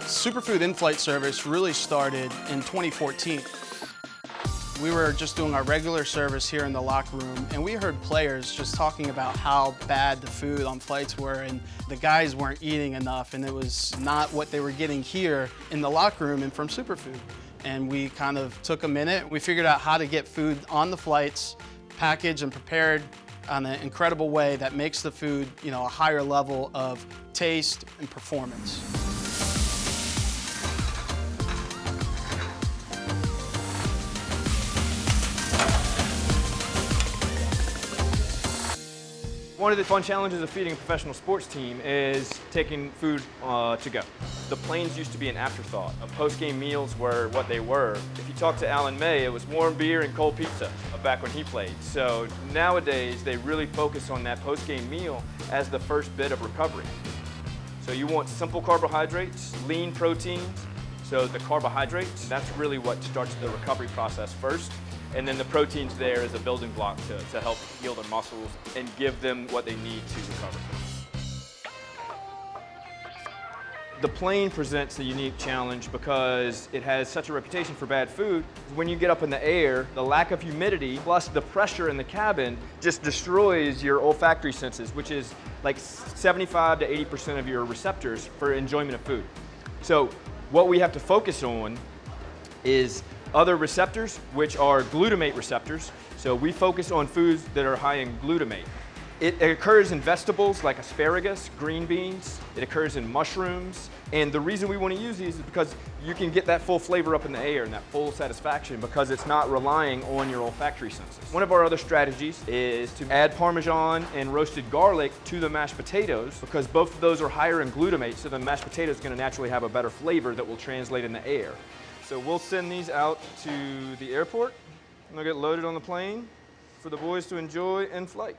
SuperFood in-flight service really started in 2014. We were just doing our regular service here in the locker room, and we heard players just talking about how bad the food on flights were, and the guys weren't eating enough, and it was not what they were getting here in the locker room and from SuperFood. And we kind of took a minute. We figured out how to get food on the flights, packaged and prepared on an incredible way that makes the food, a higher level of taste and performance. One of the fun challenges of feeding a professional sports team is taking food to go. The planes used to be an afterthought. Post-game meals were what they were. If you talk to Alan May, it was warm beer and cold pizza back when he played. So nowadays, they really focus on that post-game meal as the first bit of recovery. So you want simple carbohydrates, lean proteins. So the carbohydrates, that's really what starts the recovery process first. And then the proteins there is a building block to help heal their muscles and give them what they need to recover. The plane presents a unique challenge because it has such a reputation for bad food. When you get up in the air, the lack of humidity plus the pressure in the cabin just destroys your olfactory senses, which is like 75 to 80% of your receptors for enjoyment of food. So what we have to focus on is other receptors, which are glutamate receptors. So we focus on foods that are high in glutamate. It occurs in vegetables like asparagus, green beans. It occurs in mushrooms. And the reason we want to use these is because you can get that full flavor up in the air and that full satisfaction because it's not relying on your olfactory senses. One of our other strategies is to add Parmesan and roasted garlic to the mashed potatoes because both of those are higher in glutamate, so the mashed potato is going to naturally have a better flavor that will translate in the air. So we'll send these out to the airport, and they'll get loaded on the plane for the boys to enjoy in flight.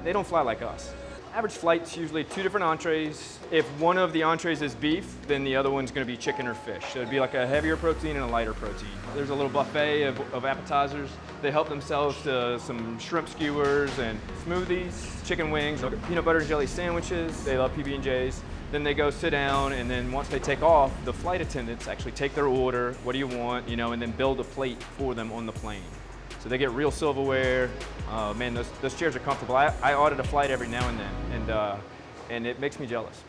They don't fly like us. Average flight's usually 2 different entrees. If one of the entrees is beef, then the other one's gonna be chicken or fish. So it'd be like a heavier protein and a lighter protein. There's a little buffet of appetizers. They help themselves to some shrimp skewers and smoothies, chicken wings, peanut butter and jelly sandwiches. They love PB&Js. Then they go sit down, and then once they take off, the flight attendants actually take their order, what do you want, and then build a plate for them on the plane. So they get real silverware. Man, those chairs are comfortable. I audit a flight every now and then, and it makes me jealous.